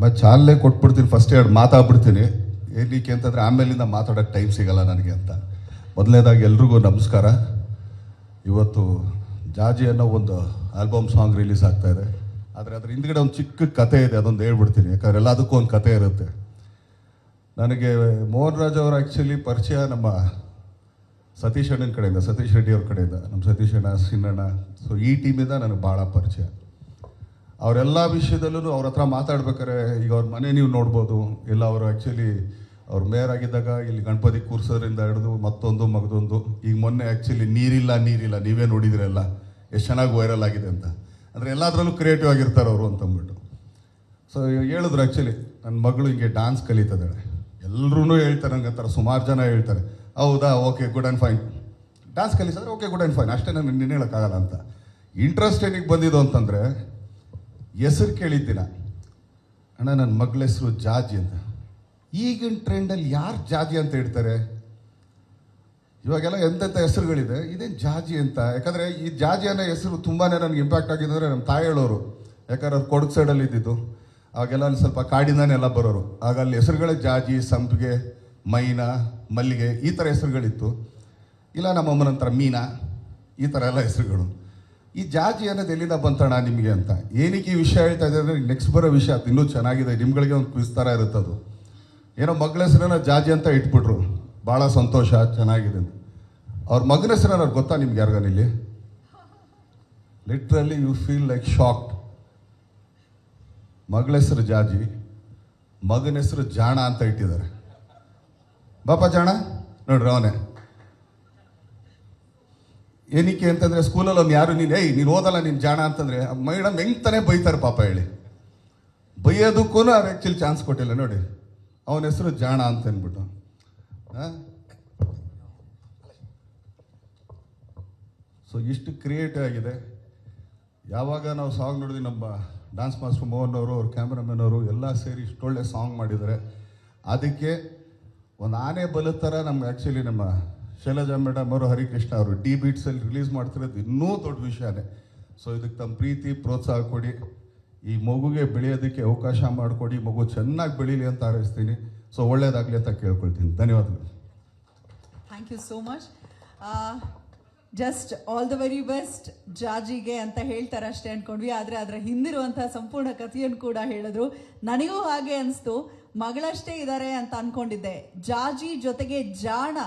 ಮತ್ತು ಚಾಲನೆ ಕೊಟ್ಬಿಡ್ತೀನಿ, ಫಸ್ಟ್ ಎರಡು ಮಾತಾಡ್ಬಿಡ್ತೀನಿ. ಏನಕ್ಕೆ ಅಂತಂದರೆ ಆಮೇಲಿಂದ ಮಾತಾಡೋಕ್ಕೆ ಟೈಮ್ ಸಿಗಲ್ಲ ನನಗೆ ಅಂತ. ಮೊದಲನೇದಾಗಿ ಎಲ್ರಿಗೂ ನಮಸ್ಕಾರ. ಇವತ್ತು ಜಾಜಿ ಅನ್ನೋ ಒಂದು ಆಲ್ಬಮ್ ಸಾಂಗ್ ರಿಲೀಸ್ ಆಗ್ತಾ ಇದೆ. ಆದರೆ ಅದ್ರ ಹಿಂದ್ಗಡೆ ಒಂದು ಚಿಕ್ಕ ಕತೆ ಇದೆ, ಅದೊಂದು ಹೇಳ್ಬಿಡ್ತೀನಿ, ಯಾಕಂದ್ರೆ ಎಲ್ಲದಕ್ಕೂ ಒಂದು ಕತೆ ಇರುತ್ತೆ. ನನಗೆ ಮೋಹನ್ ರಾಜ್ ಅವರು ಆ್ಯಕ್ಚುಲಿ ಪರಿಚಯ ನಮ್ಮ ಸತೀಶ್ ಅಣ್ಣನ ಕಡೆಯಿಂದ, ಸತೀಶ್ ರೆಡ್ಡಿ ಅವ್ರ ಕಡೆಯಿಂದ, ನಮ್ಮ ಸತೀಶ್ ಅಣ್ಣ, ಸಿನ್ನಣ್ಣ, ಸೊ ಈ ಟೀಮಿಂದ ನನಗೆ ಭಾಳ ಪರಿಚಯ. ಅವರೆಲ್ಲ ವಿಷಯದಲ್ಲೂ ಅವ್ರ ಹತ್ರ ಮಾತಾಡ್ಬೇಕಾರೆ, ಈಗ ಅವ್ರ ಮನೆ ನೀವು ನೋಡ್ಬೋದು, ಇಲ್ಲ ಅವರು ಆ್ಯಕ್ಚುಲಿ ಅವ್ರು ಮೇಯರ್ ಆಗಿದ್ದಾಗ ಇಲ್ಲಿ ಗಣಪತಿ ಕೂರ್ಸೋದ್ರಿಂದ ಹಿಡಿದು ಮತ್ತೊಂದು ಮಗದೊಂದು, ಈಗ ಮೊನ್ನೆ ಆ್ಯಕ್ಚುಲಿ ನೀರಿಲ್ಲ ನೀವೇ ನೋಡಿದ್ರಲ್ಲ ಎಷ್ಟು ಚೆನ್ನಾಗಿ ವೈರಲ್ ಆಗಿದೆ ಅಂತ. ಅಂದರೆ ಎಲ್ಲದರಲ್ಲೂ ಕ್ರಿಯೇಟಿವ್ ಆಗಿರ್ತಾರೆ ಅವರು ಅಂತಂದ್ಬಿಟ್ಟು. ಸೊ ಹೇಳಿದ್ರು ಆ್ಯಕ್ಚುಲಿ ನನ್ನ ಮಗಳು ಹಿಂಗೆ ಡ್ಯಾನ್ಸ್ ಕಲಿತದಾಳೆ. ಎಲ್ಲರೂ ಹೇಳ್ತಾರೆ ನನಗೆ ಅಂತಾರೆ, ಸುಮಾರು ಜನ ಹೇಳ್ತಾರೆ, ಹೌದಾ, okay, good and fine, dance ಕಲಿಸಿದ್ರೆ ಓಕೆ, ಗುಡ್ ಆ್ಯಂಡ್ ಫೈನ್, ಅಷ್ಟೇ. ನಾನು ನಿನ್ನ ಹೇಳೋಕ್ಕಾಗಲ್ಲ ಅಂತ. ಇಂಟ್ರೆಸ್ಟ್ ಏನಿಗೆ ಬಂದಿದ್ದು ಅಂತಂದರೆ, ಹೆಸರು ಕೇಳಿದ್ದಿನ, ಅಣ್ಣ ನನ್ನ ಮಗಳ ಹೆಸರು ಜಾಜಿ ಅಂತ. ಈಗಿನ ಟ್ರೆಂಡಲ್ಲಿ ಯಾರು ಜಾಜಿ ಅಂತ ಹೇಳ್ತಾರೆ? ಇವಾಗೆಲ್ಲ ಎಂತೆಂಥ ಹೆಸರುಗಳಿದೆ, ಇದೇನು ಜಾಜಿ ಅಂತ. ಯಾಕಂದರೆ ಈ ಜಾಜಿ ಅನ್ನೋ ಹೆಸರು ತುಂಬಾ ನನಗೆ ಇಂಪ್ಯಾಕ್ಟ್ ಆಗಿದ್ದರೆ ನಮ್ಮ ತಾಯಿ ಹೇಳೋರು. ಯಾಕಂದ್ರೆ ಅವ್ರು ಕೊಡಗು ಸೈಡಲ್ಲಿ ಇದ್ದಿದ್ದು, ಆಗೆಲ್ಲ ಅಲ್ಲಿ ಸ್ವಲ್ಪ ಕಾಡಿಂದಾನೆಲ್ಲ ಬರೋರು. ಆಗ ಅಲ್ಲಿ ಹೆಸರುಗಳೇ ಜಾಜಿ, ಸಂಪಿಗೆ, ಮೈನಾ, ಮಲ್ಲಿಗೆ, ಈ ಥರ ಹೆಸರುಗಳಿತ್ತು. ಇಲ್ಲ ನಮ್ಮ ಅಮ್ಮನ ನಂತರ ಮೀನಾ, ಈ ಥರ ಎಲ್ಲ ಹೆಸರುಗಳು. ಈ ಜಾಜಿ ಅನ್ನೋದು ಎಲ್ಲಿಂದ ಬಂತಣ ನಿಮಗೆ ಅಂತ. ಏನಕ್ಕೆ ಈ ವಿಷಯ ಹೇಳ್ತಾ ಇದ್ದೆ ಅಂದರೆ, ನೆಕ್ಸ್ಟ್ ಬರೋ ವಿಷಯ ಅದು ಇನ್ನೂ ಚೆನ್ನಾಗಿದೆ, ನಿಮ್ಗಳಿಗೆ ಒಂದು ವಿಸ್ತಾರ ಇರುತ್ತೆ. ಅದು ಏನೋ ಮಗಳ ಹೆಸರನ್ನ ಜಾಜಿ ಅಂತ ಇಟ್ಬಿಟ್ರು, ಭಾಳ ಸಂತೋಷ, ಚೆನ್ನಾಗಿದೆ ಅಂತ. ಅವ್ರ ಮಗನ ಹೆಸರನ್ನ ಅವ್ರಿಗೆ ಗೊತ್ತಾ ನಿಮ್ಗೆ ಯಾರಿಗಾನಿಲ್ಲಿ? Literally you feel like shocked. ಮಗಳ ಹೆಸರು ಜಾಜಿ, ಮಗನ ಹೆಸರು ಜಾಣ ಅಂತ ಇಟ್ಟಿದ್ದಾರೆ. ಬಾಪ ಜಾಣ ನೋಡ್ರಿ ಅವನೇ. ಏನಕ್ಕೆ ಅಂತಂದರೆ, ಸ್ಕೂಲಲ್ಲಿ ಅವ್ನು ಯಾರು ನೀನು ಓದಲ್ಲ, ನೀನು ಜಾಣ ಅಂತಂದರೆ ಮೇಡಮ್ ಹೆಂಗೆ ತಾನೇ ಬೈತಾರೆ ಪಾಪ ಹೇಳಿ. ಬೈಯೋದಕ್ಕೂ ಅವ್ರು ಆ್ಯಕ್ಚುಲಿ ಚಾನ್ಸ್ ಕೊಟ್ಟಿಲ್ಲ ನೋಡಿ. ಅವನ ಹೆಸರು ಜಾಣ ಅಂತ ಅಂದ್ಬಿಟ್ಟು. ಸೊ ಇಷ್ಟು ಕ್ರಿಯೇಟಿವ್ ಆಗಿದೆ. ಯಾವಾಗ ನಾವು ಸಾಂಗ್ ನೋಡಿದ್ವಿ, ನಮ್ಮ ಡ್ಯಾನ್ಸ್ ಮಾಸ್ಟರ್ ಮೋಹನ್ ಅವರು, ಅವ್ರ ಕ್ಯಾಮ್ರಾಮನ್ ಅವರು ಎಲ್ಲ ಸೇರಿ ಇಷ್ಟೊಳ್ಳೆ ಸಾಂಗ್ ಮಾಡಿದ್ದಾರೆ. ಅದಕ್ಕೆ ಒಂದು ಆನೆ ಬಲದ ಥರ ನಮ್ಗೆ ಆ್ಯಕ್ಚುಲಿ ನಮ್ಮ ಶೈಲಜಾ ಮೇಡಮ್ ಅವರು, ಹರಿಕೃಷ್ಣ ಅವರು ಡಿ ಬೀಟ್ಸಲ್ಲಿ ರಿಲೀಸ್ ಮಾಡ್ತಿರೋದು ಇನ್ನೂ ದೊಡ್ಡ ವಿಷಯನೇ. ಸೊ ಇದಕ್ಕೆ ತಮ್ಮ ಪ್ರೀತಿ ಪ್ರೋತ್ಸಾಹ ಕೊಡಿ, ಈ ಮಗುಗೆ ಬೆಳೆಯೋದಕ್ಕೆ ಅವಕಾಶ ಮಾಡಿಕೊಡಿ, ಮಗು ಚೆನ್ನಾಗಿ ಬೆಳೀಲಿ ಅಂತ ಹಾರೈಸ್ತೀನಿ. ಸೊ ಒಳ್ಳೇದಾಗಲಿ ಅಂತ ಕೇಳ್ಕೊಳ್ತೀನಿ. ಧನ್ಯವಾದಗಳು. Thank you so much. Just all the very best ಜಾಜಿಗೆ ಅಂತ ಹೇಳ್ತಾರೆ ಅಷ್ಟೇ ಅಂದ್ಕೊಂಡ್ವಿ. ಆದರೆ ಅದರ ಹಿಂದಿರುವಂತಹ ಸಂಪೂರ್ಣ ಕಥೆಯನ್ನು ಕೂಡ ಹೇಳಿದ್ರು. ನನಗೂ ಹಾಗೆ ಅನಿಸ್ತು, ಮಗಳಷ್ಟೇ ಇದ್ದಾರೆ ಅಂತ ಅಂದ್ಕೊಂಡಿದ್ದೆ. ಜಾಜಿ ಜೊತೆಗೆ ಜಾಣ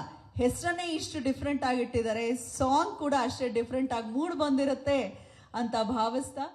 ಹೆಸರನ್ನೇ ಇಷ್ಟು ಡಿಫ್ರೆಂಟ್ ಆಗಿಟ್ಟಿದ್ದಾರೆ, ಸಾಂಗ್ ಕೂಡ ಅಷ್ಟೇ ಡಿಫ್ರೆಂಟ್ ಆಗಿ ಮೂಡ್ ಬಂದಿರುತ್ತೆ ಅಂತ ಭಾವಿಸ್ತಾ